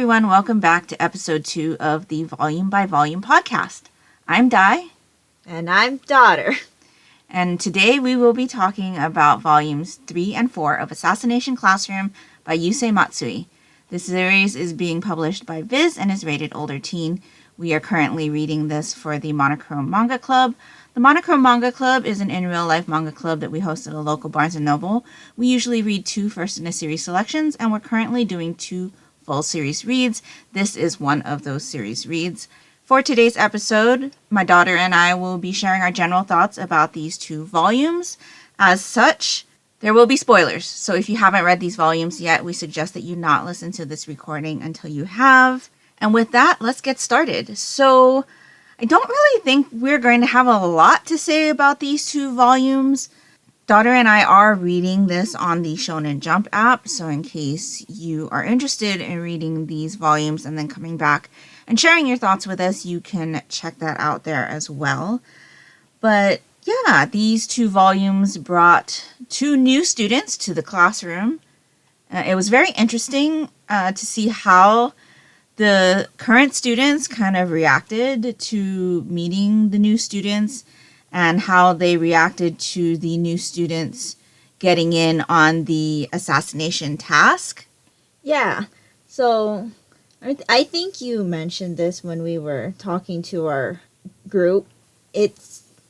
everyone. Welcome back to episode 2 of the Volume by Volume podcast. I'm Dai. And I'm Daughter. And today we will be talking about volumes 3 and 4 of Assassination Classroom by Yusei Matsui. This series is being published by Viz and is rated older teen. We are currently reading this for the Monochrome Manga Club. The Monochrome Manga Club is an in-real-life manga club that we host at a local Barnes & Noble. We usually read 2 first-in-a-series selections, and we're currently doing 2 full series reads. This is one of those series reads. For today's episode, my daughter and I will be sharing our general thoughts about these 2 volumes. As such, there will be spoilers, so if you haven't read these volumes yet, we suggest that you not listen to this recording until you have. And with that, let's get started. So, I don't really think we're going to have a lot to say about these 2 volumes. Daughter and I are reading this on the Shonen Jump app, so in case you are interested in reading these volumes and then coming back and sharing your thoughts with us, you can check that out there as well. But yeah, these 2 volumes brought 2 new students to the classroom. It was very interesting to see how the current students kind of reacted to meeting the new students and how they reacted to the new students getting in on the assassination task. Yeah, so I think you mentioned this when we were talking to our group. It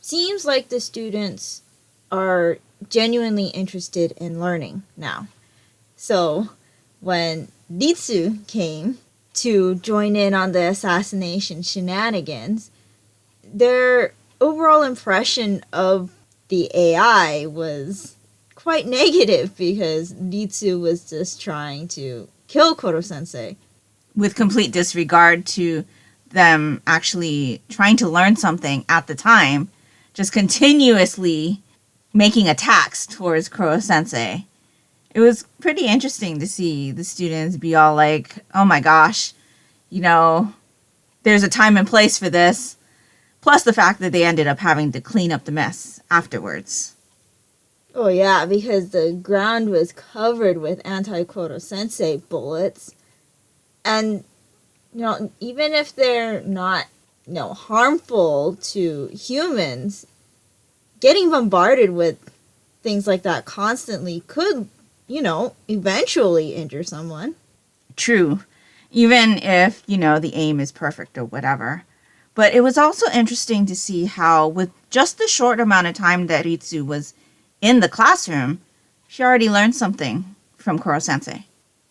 seems like the students are genuinely interested in learning now. So when Ritsu came to join in on the assassination shenanigans, their overall impression of the AI was quite negative because Ritsu was just trying to kill Koro-sensei. With complete disregard to them actually trying to learn something at the time, just continuously making attacks towards Koro-sensei. It was pretty interesting to see the students be all like, oh my gosh, there's a time and place for this. Plus the fact that they ended up having to clean up the mess afterwards. Oh yeah, because the ground was covered with anti-Koro-sensei bullets. And, even if they're not, harmful to humans, getting bombarded with things like that constantly could, eventually injure someone. True. Even if, the aim is perfect or whatever. But it was also interesting to see how, with just the short amount of time that Ritsu was in the classroom, she already learned something from Koro-sensei.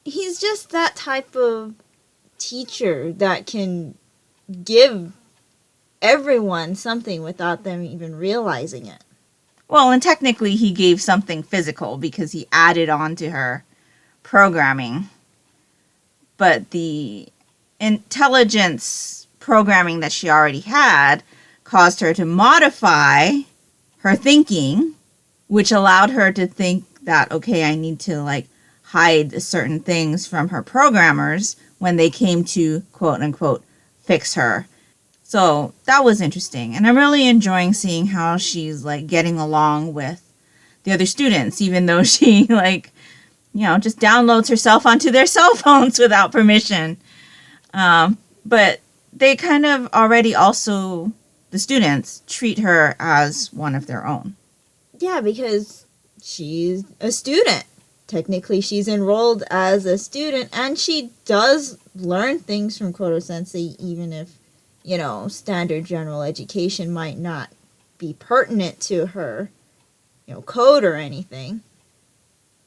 He's just that type of teacher that can give everyone something without them even realizing it. Well, and technically he gave something physical because he added on to her programming. But the intelligence programming that she already had caused her to modify her thinking, which allowed her to think that, okay, I need to hide certain things from her programmers when they came to quote unquote fix her. So that was interesting. And I'm really enjoying seeing how she's getting along with the other students, even though she just downloads herself onto their cell phones without permission. But they kind of already also, the students, treat her as one of their own. Yeah, because she's a student. Technically, she's enrolled as a student, and she does learn things from Koro-sensei, even if, standard general education might not be pertinent to her, code or anything.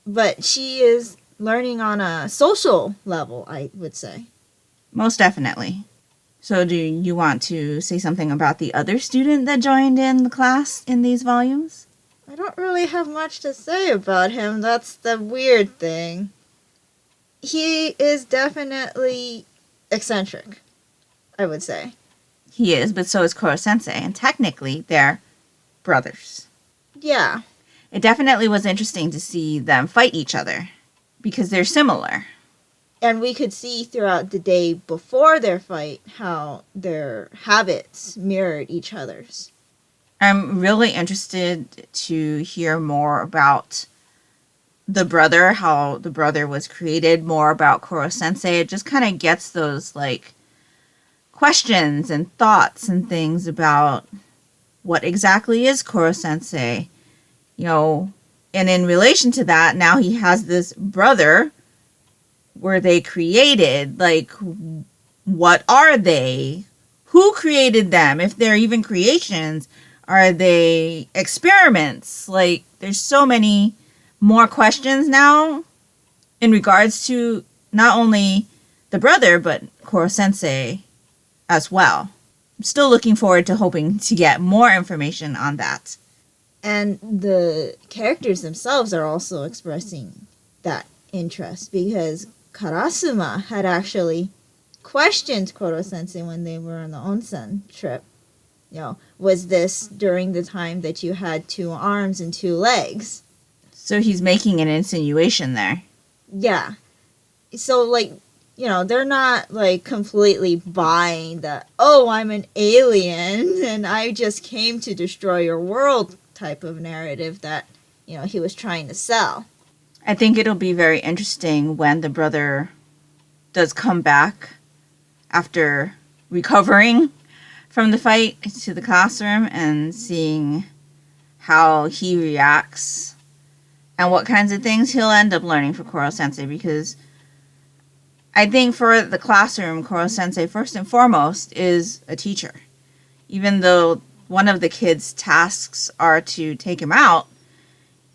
But she is learning on a social level, I would say. Most definitely. So do you want to say something about the other student that joined in the class in these volumes? I don't really have much to say about him. That's the weird thing. He is definitely eccentric, I would say. He is, but so is Koro-sensei, and technically they're brothers. Yeah. It definitely was interesting to see them fight each other because they're similar. And we could see throughout the day before their fight how their habits mirrored each other's. I'm really interested to hear more about the brother, how the brother was created, more about Koro Sensei. It just kind of gets those like questions and thoughts and things about what exactly is Koro Sensei, you know. And in relation to that, now he has this brother. Were they created? Like, what are they? Who created them? If they're even creations, are they experiments? Like, there's so many more questions now in regards to not only the brother, but Koro Sensei as well. I'm still looking forward to hoping to get more information on that. And the characters themselves are also expressing that interest, because Karasuma had actually questioned Koro Sensei when they were on the onsen trip. You know, was this during the time that you had 2 arms and 2 legs? So he's making an insinuation there. Yeah. So, like, you know, they're not, like, completely buying that, oh, I'm an alien and I just came to destroy your world type of narrative that, you know, he was trying to sell. I think it'll be very interesting when the brother does come back after recovering from the fight to the classroom and seeing how he reacts and what kinds of things he'll end up learning for Koro Sensei, because I think for the classroom, Koro Sensei, first and foremost, is a teacher. Even though one of the kids' tasks are to take him out,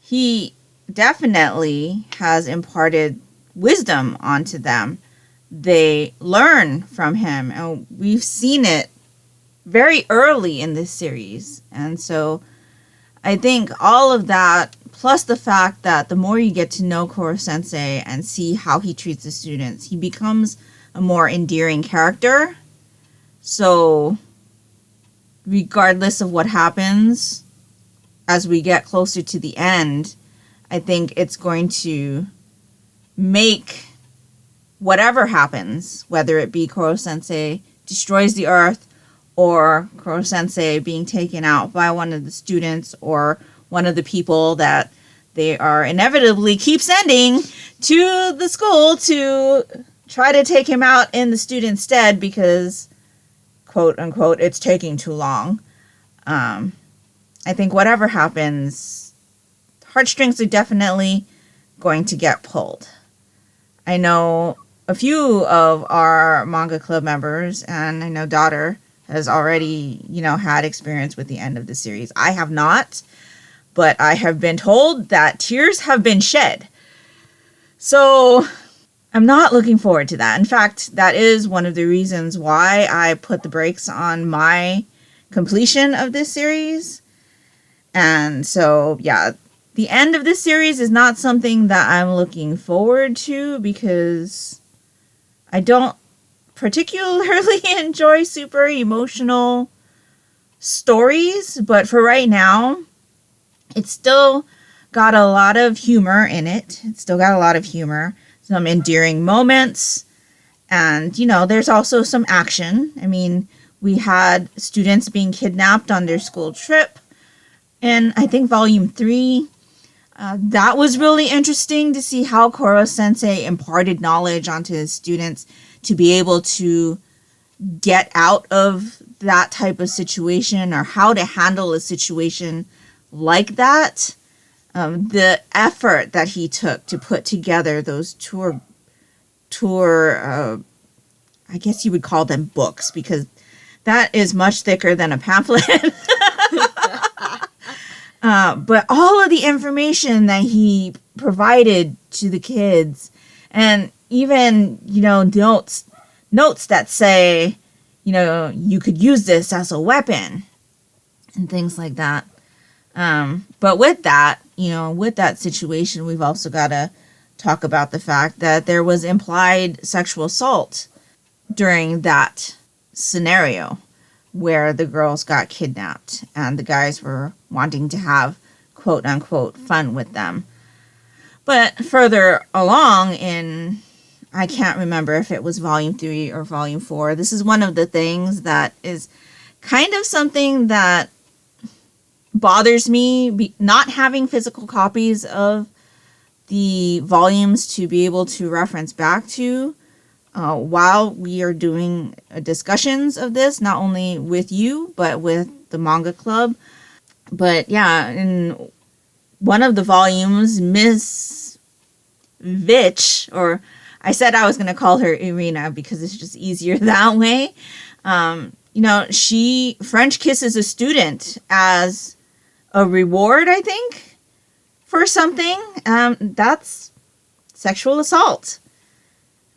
he definitely has imparted wisdom onto them. They learn from him, and we've seen it very early in this series. And so I think all of that, plus the fact that the more you get to know Koro Sensei and see how he treats the students, he becomes a more endearing character. So regardless of what happens as we get closer to the end, I think it's going to make whatever happens, whether it be Koro Sensei destroys the earth, or Koro Sensei being taken out by one of the students or one of the people that they are inevitably keep sending to the school to try to take him out in the student's stead because, quote unquote, it's taking too long. I think whatever happens, heartstrings are definitely going to get pulled. I know a few of our manga club members, and I know Daughter has already, had experience with the end of the series. I have not, but I have been told that tears have been shed. So I'm not looking forward to that. In fact, that is one of the reasons why I put the brakes on my completion of this series. And so, yeah, the end of this series is not something that I'm looking forward to because I don't particularly enjoy super emotional stories, but for right now, it's still got a lot of humor in it. It's still got a lot of humor, some endearing moments, and, there's also some action. I mean, we had students being kidnapped on their school trip in, I think, Volume 3. That was really interesting to see how Koro Sensei imparted knowledge onto his students to be able to get out of that type of situation or how to handle a situation like that. The effort that he took to put together those tour, I guess you would call them books, because that is much thicker than a pamphlet. But all of the information that he provided to the kids, and even, notes that say, you could use this as a weapon and things like that. But with that, with that situation, we've also got to talk about the fact that there was implied sexual assault during that scenario where the girls got kidnapped and the guys were wanting to have quote unquote fun with them. But further along in, I can't remember if it was Volume 3 or Volume 4, this is one of the things that is kind of something that bothers me, not having physical copies of the volumes to be able to reference back to while we are doing discussions of this, not only with you, but with the manga club. But yeah, in one of the volumes, Miss Vitch, or I said I was going to call her Irina because it's just easier that way. She French kisses a student as a reward, I think, for something. That's sexual assault.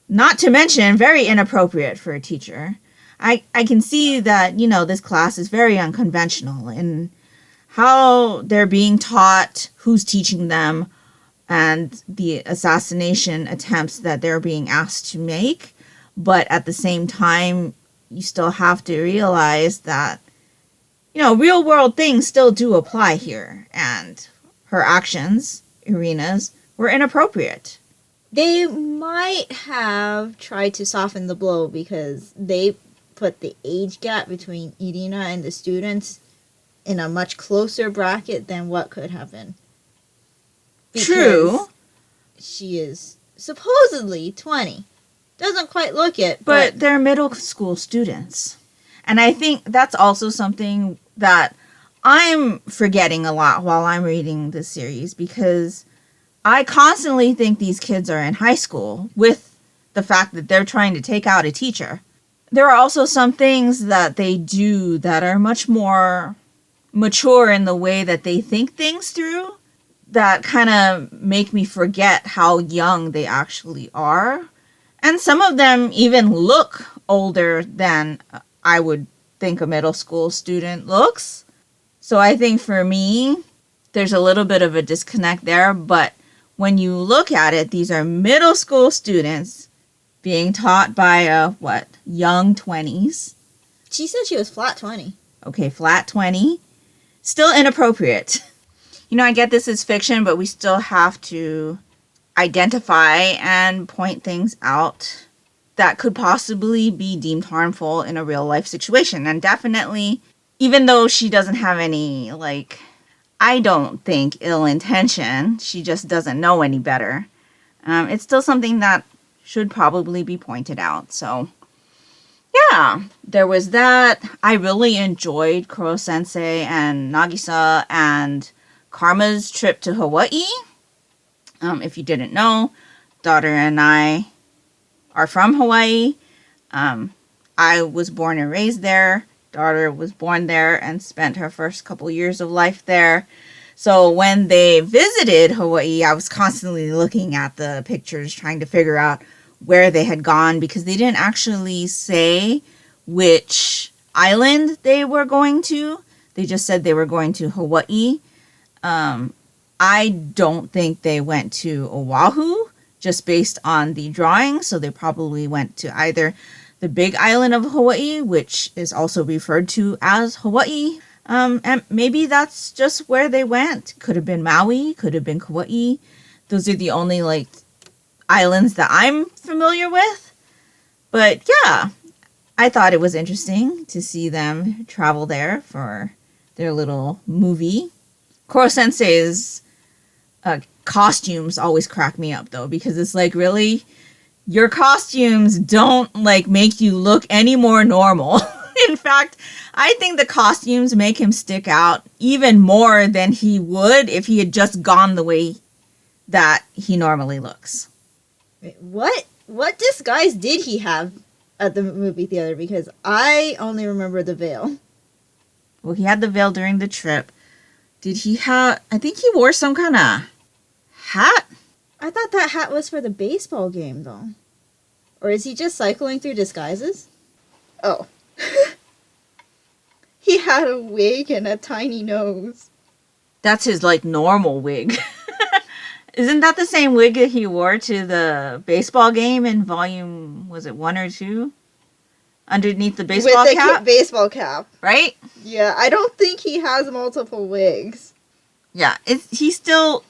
Not to mention, very inappropriate for a teacher. I can see that, this class is very unconventional in how they're being taught, who's teaching them, and the assassination attempts that they're being asked to make. But at the same time, you still have to realize that, real world things still do apply here. And her actions, Irina's, were inappropriate. They might have tried to soften the blow because they put the age gap between Irina and the students in a much closer bracket than what could have been. Because True. she is supposedly 20. Doesn't quite look it, but they're middle school students. And I think that's also something that I'm forgetting a lot while I'm reading this series, because I constantly think these kids are in high school with the fact that they're trying to take out a teacher. There are also some things that they do that are much more mature in the way that they think things through that kind of make me forget how young they actually are. And some of them even look older than I would think a middle school student looks. So I think for me, there's a little bit of a disconnect there. But when you look at it, these are middle school students being taught by young 20s. She said she was flat 20. Okay, flat 20. Still inappropriate. I get this is fiction, but we still have to identify and point things out that could possibly be deemed harmful in a real life situation. And definitely, even though she doesn't have any, I don't think ill intention, she just doesn't know any better. It's still something that should probably be pointed out. So, yeah, there was that. I really enjoyed Kuro Sensei and Nagisa and Karma's trip to Hawaii. If you didn't know, daughter and I are from Hawaii. I was born and raised there. Daughter was born there and spent her first couple years of life there. So when they visited Hawaii, I was constantly looking at the pictures, trying to figure out where they had gone, because they didn't actually say which island they were going to. They just said they were going to Hawaii. I don't think they went to Oahu, just based on the drawing. So they probably went to either the big island of Hawaii, which is also referred to as Hawaii. And maybe that's just where they went. Could have been Maui, could have been Kauai. Those are the only islands that I'm familiar with. But yeah, I thought it was interesting to see them travel there for their little movie. Koro Sensei's costumes always crack me up, though, because it's really, your costumes don't make you look any more normal. In fact, I think the costumes make him stick out even more than he would if he had just gone the way that he normally looks. Wait, what disguise did he have at the movie theater? Because I only remember the veil. Well, he had the veil during the trip. Did he have... I think he wore some kind of hat. I thought that hat was for the baseball game, though. Or is he just cycling through disguises? Oh. He had a wig and a tiny nose. That's his, normal wig. Isn't that the same wig that he wore to the baseball game in volume, was it 1 or 2? Underneath the baseball With the cap? baseball cap. Right? Yeah, I don't think he has multiple wigs. Yeah, he's still...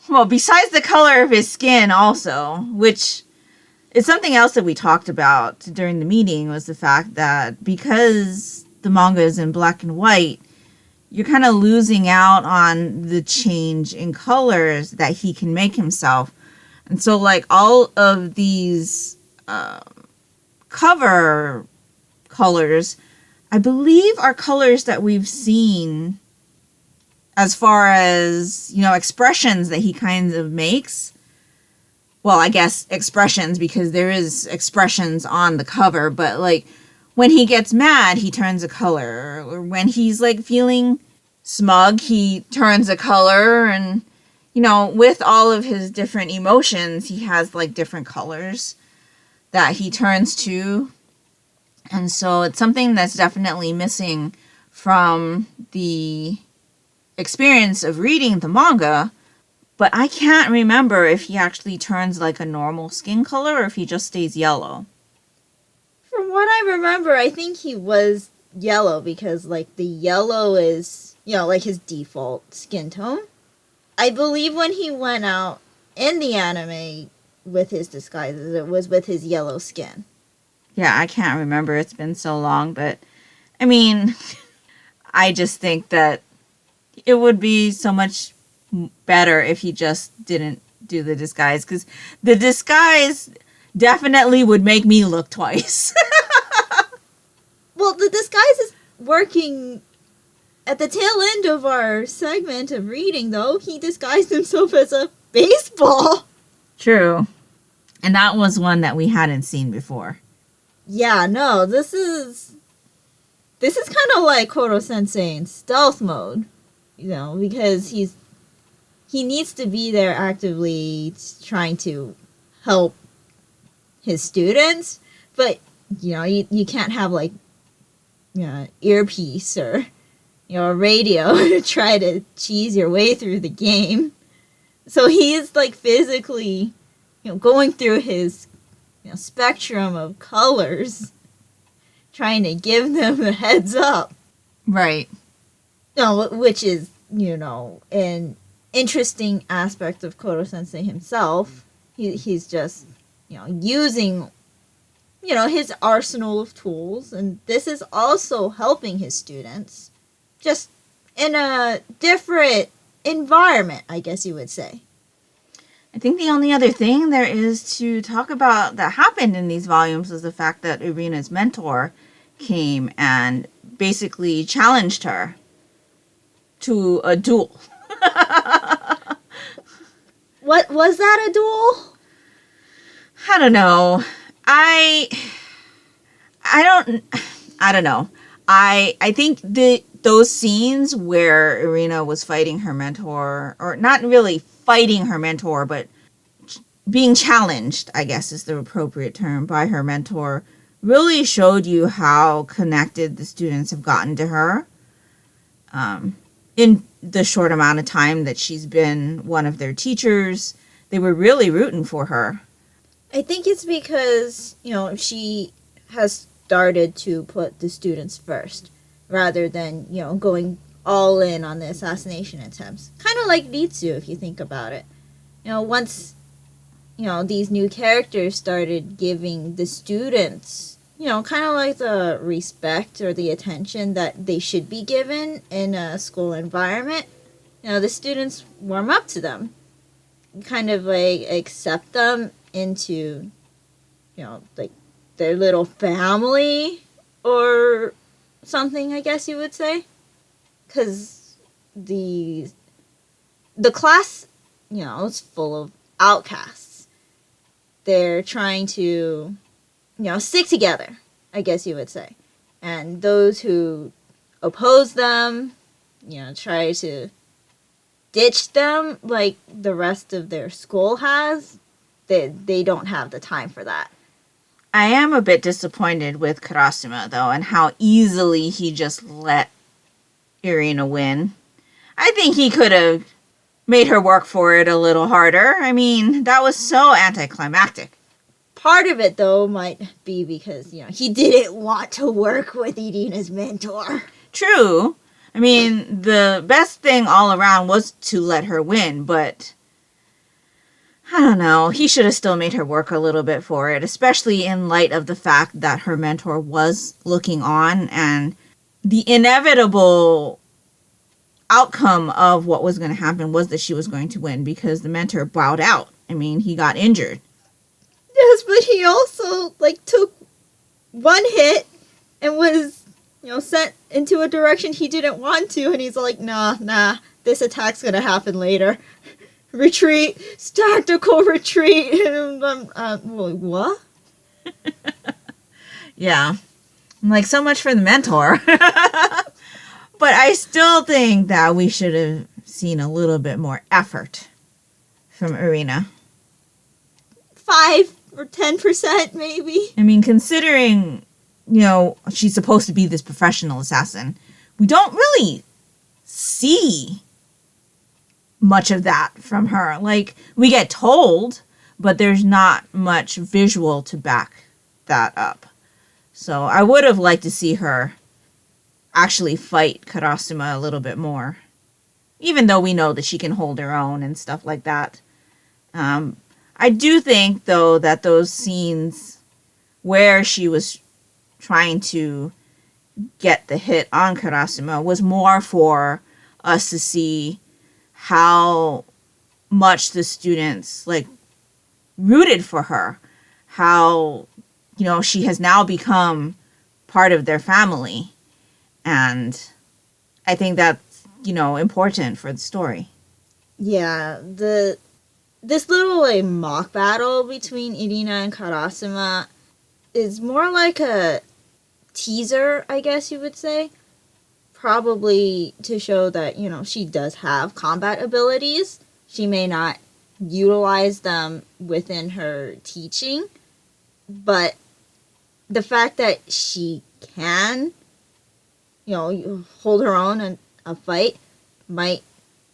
Well, besides the color of his skin also, which is something else that we talked about during the meeting, was the fact that because the manga is in black and white, you're kind of losing out on the change in colors that he can make himself. And so, like, all of these cover colors, I believe, are colors that we've seen as far as, you know, expressions that he kind of makes. Well, I guess expressions, because there is expressions on the cover, but, like, when he gets mad, he turns a color. Or when he's, like, feeling smug, he turns a color. And, you know, with all of his different emotions, he has, like, different colors that he turns to. And so it's something that's definitely missing from the experience of reading the manga. But I can't remember if he actually turns, like, a normal skin color or if he just stays yellow. From what I remember, I think he was yellow because, like, the yellow is, you know, like his default skin tone. I believe when he went out in the anime with his disguises, it was with his yellow skin. Yeah, I can't remember. It's been so long, but I mean, I just think that it would be so much better if he just didn't do the disguise, because the disguise definitely would make me look twice. Well, the disguise is working at the tail end of our segment of reading, though. He disguised himself as a baseball. True. And that was one that we hadn't seen before. Yeah, no, this is kind of like Koro Sensei in stealth mode, you know, because he needs to be there actively trying to help his students, but, you know, you can't have, like, you know, earpiece or, you know, a radio to try to cheese your way through the game. So he's, like, physically, you know, going through his, you know, spectrum of colors, trying to give them a heads up. Right. No, which is, you know, an interesting aspect of Koro Sensei himself. He's just, you know, using, you know, his arsenal of tools, and this is also helping his students, just in a different environment, I guess you would say. I think the only other thing there is to talk about that happened in these volumes was the fact that Irina's mentor came and basically challenged her to a duel. What was that, a duel? I don't know. I don't know. I think those scenes where Irina was fighting her mentor, or not really fighting her mentor, but being challenged, I guess is the appropriate term, by her mentor, really showed you how connected the students have gotten to her in the short amount of time that she's been one of their teachers. They were really rooting for her. I think it's because, you know, she has started to put the students first rather than, you know, going all in on the assassination attempts. Kind of like Ritsu, if you think about it. You know, once, you know, these new characters started giving the students, you know, kind of like the respect or the attention that they should be given in a school environment, you know, the students warm up to them. Kind of like accept them into, you know, like their little family or something, I guess you would say. Because the class, you know, is full of outcasts. They're trying to, you know, stick together, I guess you would say. And those who oppose them, you know, try to ditch them like the rest of their school has, they don't have the time for that. I am a bit disappointed with Karasuma, though, and how easily he just let Irina win. I think he could have made her work for it a little harder. I mean, that was so anticlimactic. Part of it, though, might be because, you know, he didn't want to work with Irina's mentor. True. I mean, the best thing all around was to let her win, but I don't know. He should have still made her work a little bit for it, especially in light of the fact that her mentor was looking on and the inevitable outcome of what was going to happen was that she was going to win because the mentor bowed out. I mean, he got injured. Yes, but he also like took one hit and was, sent into a direction he didn't want to, and he's like, nah, this attack's gonna happen later. Retreat, tactical retreat. And what? Yeah. I'm like, so much for the mentor. But I still think that we should have seen a little bit more effort from Irina. 5 or 10% maybe. I mean, considering, she's supposed to be this professional assassin, we don't really see much of that from her. Like, we get told, but there's not much visual to back that up. So I would have liked to see her actually fight Karasuma a little bit more. Even though we know that she can hold her own and stuff like that. I do think, though, that those scenes where she was trying to get the hit on Karasuma was more for us to see how much the students, like, rooted for her. How, she has now become part of their family. And I think that's, important for the story. Yeah, this little mock battle between Irina and Karasuma is more like a teaser, I guess you would say. Probably to show that, she does have combat abilities. She may not utilize them within her teaching, but the fact that she can, hold her own in a fight might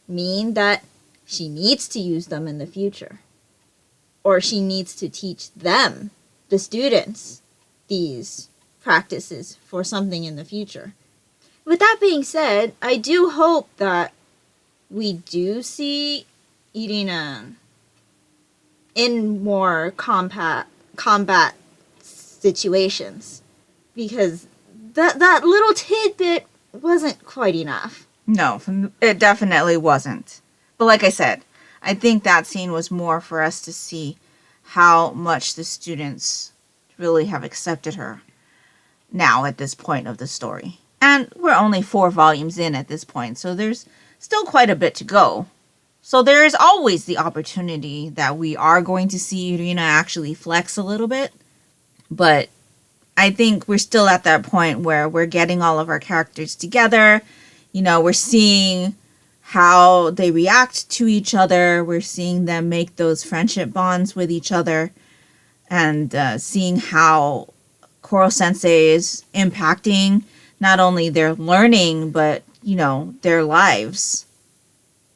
mean that she needs to use them in the future. Or she needs to teach them, the students, these practices for something in the future. With that being said, I do hope that we do see Irina in more combat situations. Because that little tidbit wasn't quite enough. No, it definitely wasn't. But like I said, I think that scene was more for us to see how much the students really have accepted her now at this point of the story. And we're only 4 volumes in at this point, so there's still quite a bit to go. So there is always the opportunity that we are going to see Irina actually flex a little bit. But I think we're still at that point where we're getting all of our characters together. We're seeing how they react to each other. We're seeing them make those friendship bonds with each other. And seeing how Koro Sensei is impacting not only their learning, but, their lives.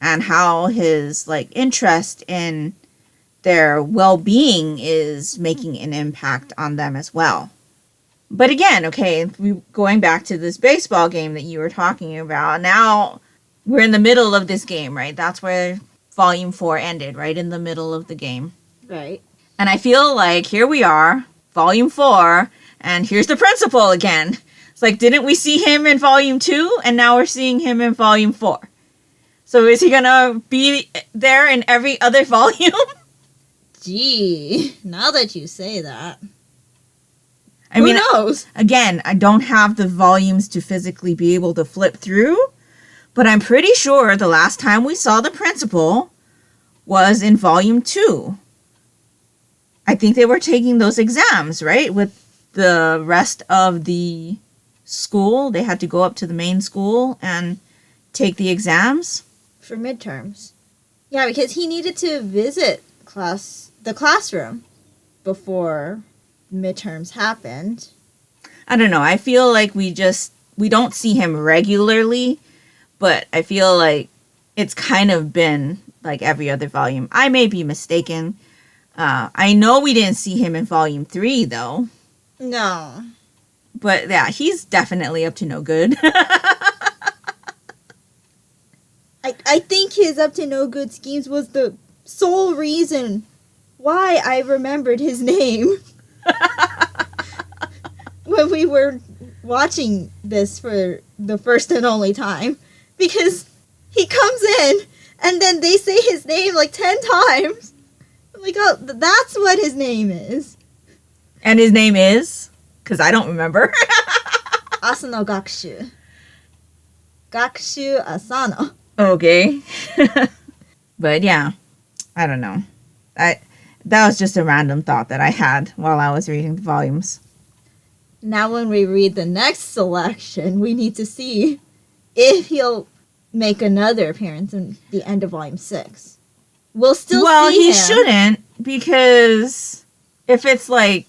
And how his, interest in their well-being is making an impact on them as well. But again, okay, going back to this baseball game that you were talking about, now we're in the middle of this game, right? That's where Volume 4 ended, right? In the middle of the game. Right. And I feel like here we are, Volume 4, and here's the principal again. It's like, didn't we see him in Volume 2? And now we're seeing him in Volume 4. So is he going to be there in every other volume? Gee, now that you say that. Who knows? Again, I don't have the volumes to physically be able to flip through, but I'm pretty sure the last time we saw the principal was in Volume 2. I think they were taking those exams, right? With the rest of the school. They had to go up to the main school and take the exams. For midterms. Yeah, because he needed to visit the classroom before midterms happened. I don't know. I feel like we don't see him regularly, but I feel like it's kind of been like every other volume. I may be mistaken. I know we didn't see him in Volume 3, though. No. But yeah, he's definitely up to no good. I think his up to no good schemes was the sole reason why I remembered his name. When we were watching this for the first and only time. Because he comes in, and then they say his name like 10 times. I'm like, oh, that's what his name is. And his name is? Because I don't remember. Asano Gakushu. Gakushu Asano. Okay. But yeah, I don't know. That was just a random thought that I had while I was reading the volumes. Now when we read the next selection, we need to see if he'll make another appearance in the end of volume 6. We'll still see him. Well, he shouldn't, because if it's like,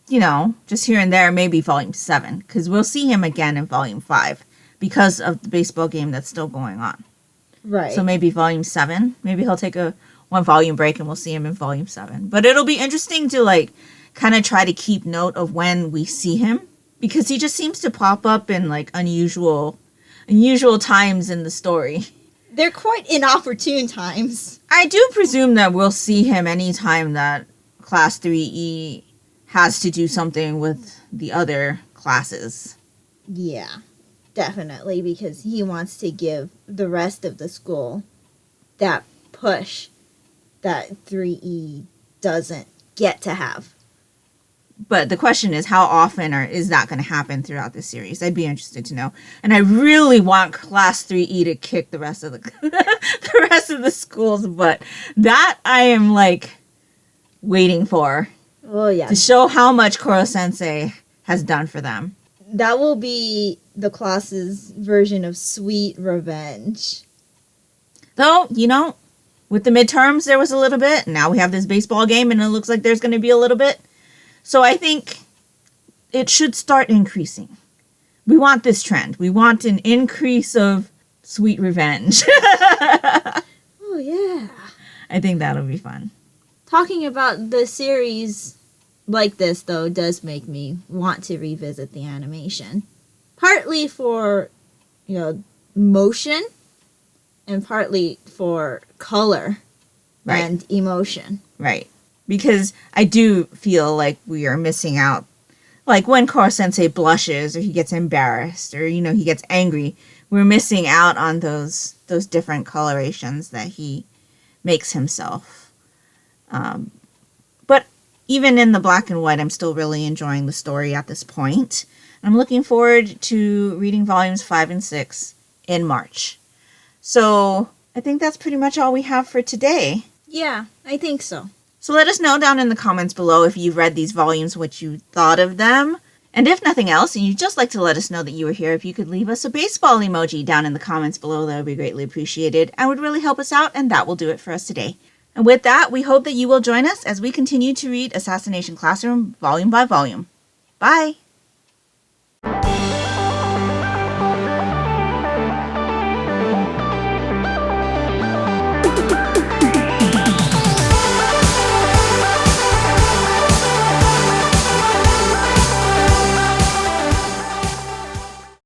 you know, just here and there, maybe volume 7, because we'll see him again in volume 5 because of the baseball game that's still going on. Right. So maybe volume 7. Maybe he'll take a 1 volume break and we'll see him in volume 7. But it'll be interesting to like kind of try to keep note of when we see him, because he just seems to pop up in like unusual times in the story. They're quite inopportune times. I do presume that we'll see him anytime that Class 3E has to do something with the other classes. Yeah, definitely, because he wants to give the rest of the school that push that 3E doesn't get to have. But the question is, how often is that going to happen throughout this series? I'd be interested to know. And I really want Class 3E to kick the rest of the rest of the schools, but that I am like waiting for. Oh yeah. To show how much Koro Sensei has done for them. That will be the class's version of sweet revenge. Though, you know, with the midterms there was a little bit. Now we have this baseball game and it looks like there's going to be a little bit. So I think it should start increasing. We want this trend. We want an increase of sweet revenge. Oh, yeah. I think that'll be fun. Talking about the series like this, though, does make me want to revisit the animation. Partly for, you know, motion, and partly for color and emotion. Right. Because I do feel like we are missing out. Like when Koro Sensei blushes or he gets embarrassed or, you know, he gets angry, we're missing out on those different colorations that he makes himself. But even in the black and white, I'm still really enjoying the story at this point. I'm looking forward to reading volumes 5 and 6 in March. So I think that's pretty much all we have for today. Yeah, I think so. So let us know down in the comments below if you've read these volumes, what you thought of them. And if nothing else, and you'd just like to let us know that you were here, if you could leave us a baseball emoji down in the comments below, that would be greatly appreciated and would really help us out, and that will do it for us today. And with that, we hope that you will join us as we continue to read Assassination Classroom volume by volume. Bye!